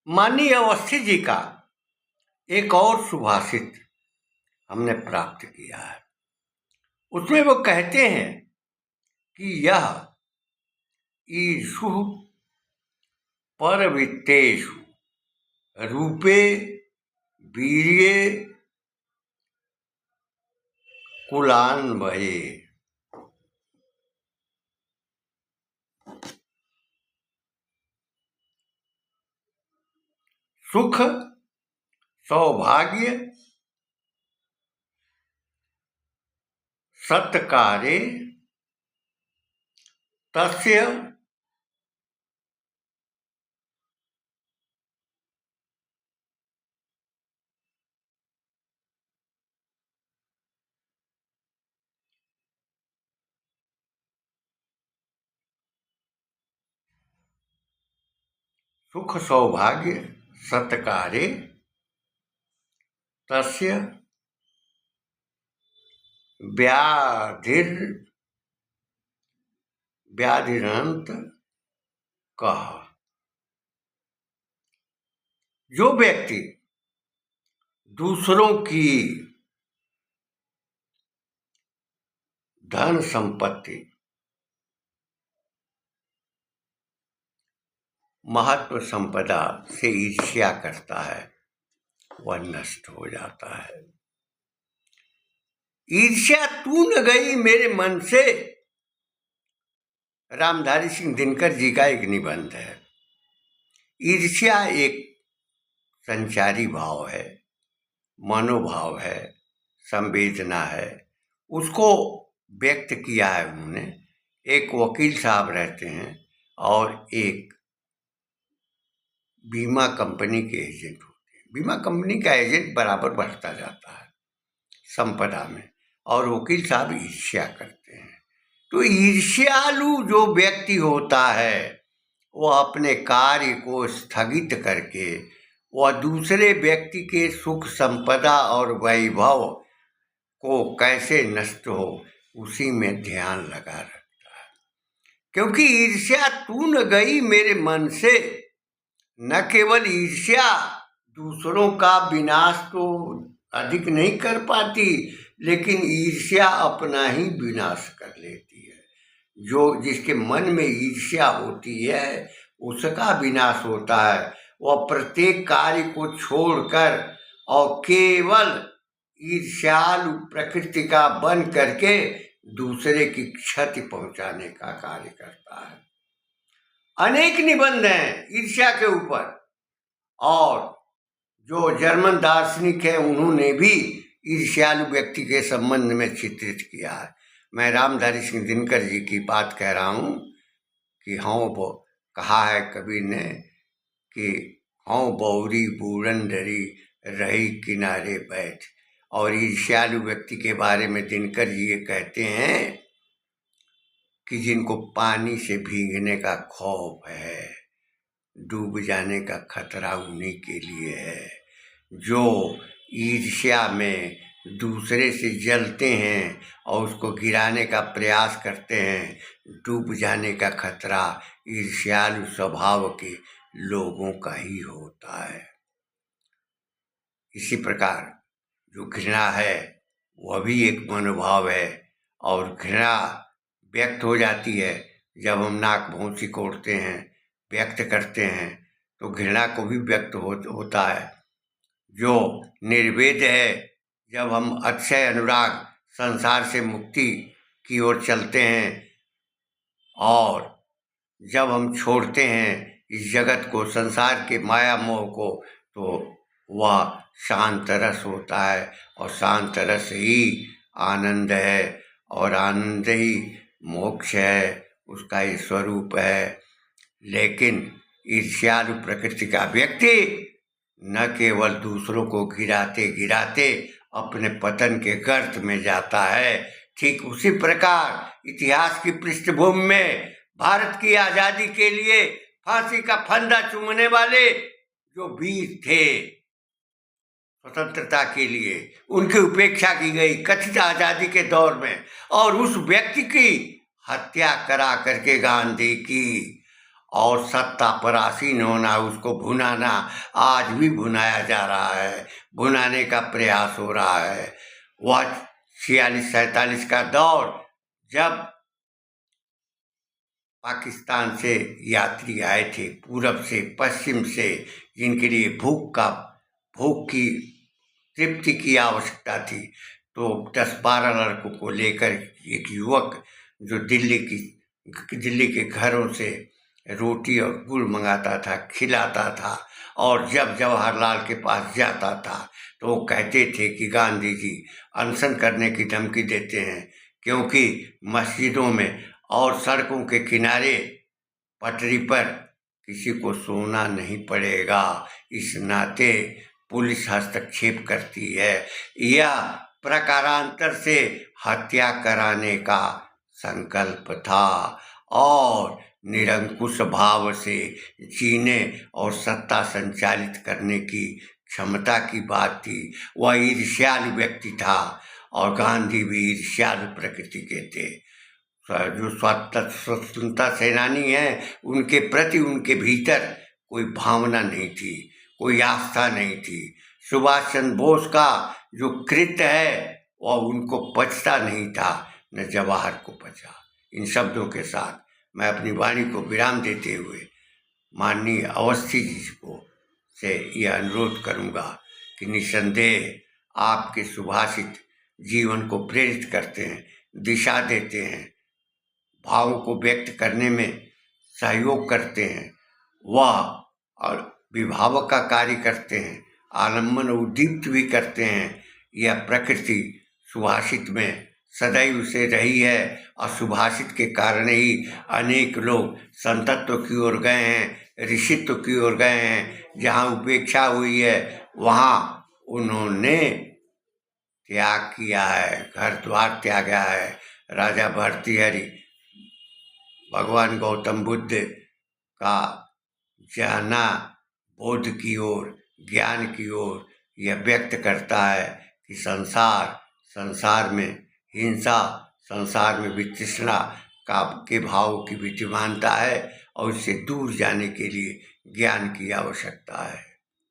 माननीय अवस्थी जी का एक और सुभाषित हमने प्राप्त किया है। उसमें वो कहते हैं कि यह ईशु परवित्तेषु रूपे वीर्ये कुलान्वये। सुख सौभाग्य सत्कारे तस्य सुख सौभाग्य सत्कारे तस्य व्याधिरंत कह। जो व्यक्ति दूसरों की धन संपत्ति महत्व संपदा से ईर्ष्या करता है वह नष्ट हो जाता है। ईर्ष्या तू न गई मेरे मन से, रामधारी सिंह दिनकर जी का एक निबंध है। ईर्ष्या एक संचारी भाव है, मनोभाव है, संवेदना है। उसको व्यक्त किया है उन्होंने। एक वकील साहब रहते हैं और एक बीमा कंपनी के एजेंट होते हैं। बीमा कंपनी का एजेंट बराबर बढ़ता जाता है संपदा में, और वकील साहब ईर्ष्या करते हैं। तो ईर्ष्यालु जो व्यक्ति होता है वह अपने कार्य को स्थगित करके वह दूसरे व्यक्ति के सुख संपदा और वैभव को कैसे नष्ट हो उसी में ध्यान लगा रखता है। क्योंकि ईर्ष्या तू न गई मेरे मन से, न केवल ईर्ष्या दूसरों का विनाश तो अधिक नहीं कर पाती, लेकिन ईर्ष्या अपना ही विनाश कर लेती है। जो जिसके मन में ईर्ष्या होती है उसका विनाश होता है। वह प्रत्येक कार्य को छोड़कर और केवल ईर्ष्यालु प्रकृति का बन करके दूसरे की क्षति पहुंचाने का कार्य करता है। अनेक निबंध हैं ईर्ष्या के ऊपर, और जो जर्मन दार्शनिक है उन्होंने भी ईर्ष्यालु व्यक्ति के संबंध में चित्रित किया है। मैं रामधारी सिंह दिनकर जी की बात कह रहा हूँ कि हाँ, वो कहा है कबीर ने कि हाँ बौरी बूढ़न डरी रही किनारे बैठ। और ईर्ष्यालु व्यक्ति के बारे में दिनकर जी ये कहते हैं कि जिनको पानी से भीगने का खौफ है, डूब जाने का खतरा उन्हीं के लिए है। जो ईर्ष्या में दूसरे से जलते हैं और उसको गिराने का प्रयास करते हैं, डूब जाने का खतरा ईर्ष्यालु स्वभाव के लोगों का ही होता है। इसी प्रकार जो घृणा है वह भी एक मनोभाव है, और घृणा व्यक्त हो जाती है जब हम नाक भौं सिकोड़ते हैं, व्यक्त करते हैं, तो घृणा को भी व्यक्त होता है। जो निर्वेद है, जब हम अक्षय अनुराग संसार से मुक्ति की ओर चलते हैं और जब हम छोड़ते हैं इस जगत को, संसार के माया मोह को, तो वह शांत रस होता है, और शांत रस ही आनंद है, और आनंद ही मोक्ष है, उसका ही स्वरूप है। लेकिन ईर्ष्यालु प्रकृति का व्यक्ति न केवल दूसरों को गिराते गिराते अपने पतन के गर्त में जाता है, ठीक उसी प्रकार इतिहास की पृष्ठभूमि में भारत की आजादी के लिए फांसी का फंदा चूमने वाले जो वीर थे स्वतंत्रता के लिए, उनकी उपेक्षा की गई कथित आजादी के दौर में, और उस व्यक्ति की हत्या करा करके गांधी की, और सत्ता पर आसीन होना, उसको भुनाना, आज भी भुनाया जा रहा है, भुनाने का प्रयास हो रहा है। वह 46-47 का दौर जब पाकिस्तान से यात्री आए थे, पूरब से पश्चिम से, जिनके लिए भूख की तृप्ति की आवश्यकता थी, तो 10-12 लड़कों को लेकर एक युवक जो दिल्ली के घरों से रोटी और गुड़ मंगाता था, खिलाता था, और जब जवाहरलाल के पास जाता था तो वो कहते थे कि गांधी जी अनशन करने की धमकी देते हैं, क्योंकि मस्जिदों में और सड़कों के किनारे पटरी पर किसी को सोना नहीं पड़ेगा, इस नाते पुलिस हस्तक्षेप करती है। यह प्रकारांतर से हत्या कराने का संकल्प था और निरंकुश भाव से जीने और सत्ता संचालित करने की क्षमता की बात थी। वह ईर्ष्यालु व्यक्ति था और गांधी भी ईर्ष्यालु प्रकृति के थे। जो स्वतंत्रता सेनानी हैं, उनके प्रति उनके भीतर कोई भावना नहीं थी, कोई आस्था नहीं थी। सुभाष चंद्र बोस का जो कृत्य है वह उनको पचता नहीं था, न जवाहर को पचा। इन शब्दों के साथ मैं अपनी वाणी को विराम देते हुए माननीय अवस्थी जी को से यह अनुरोध करूँगा कि निसंदेह आपके सुभाषित जीवन को प्रेरित करते हैं, दिशा देते हैं, भावों को व्यक्त करने में सहयोग करते हैं, वह और विभावक का कार्य करते हैं, आलम्बन उद्दीप्त भी करते हैं। यह प्रकृति सुभाषित में सदैव से रही है और सुभाषित के कारण ही अनेक लोग संतत्व की ओर गए हैं, ऋषित्व की ओर गए हैं। जहाँ उपेक्षा हुई है वहाँ उन्होंने त्याग किया है, घर द्वार त्यागा है। राजा भर्तृहरि भगवान गौतम बुद्ध का जाना बोध की ओर, ज्ञान की ओर यह व्यक्त करता है कि संसार में हिंसा, संसार में वितृष्णा के भाव की विद्यमानता है और इससे दूर जाने के लिए ज्ञान की आवश्यकता है।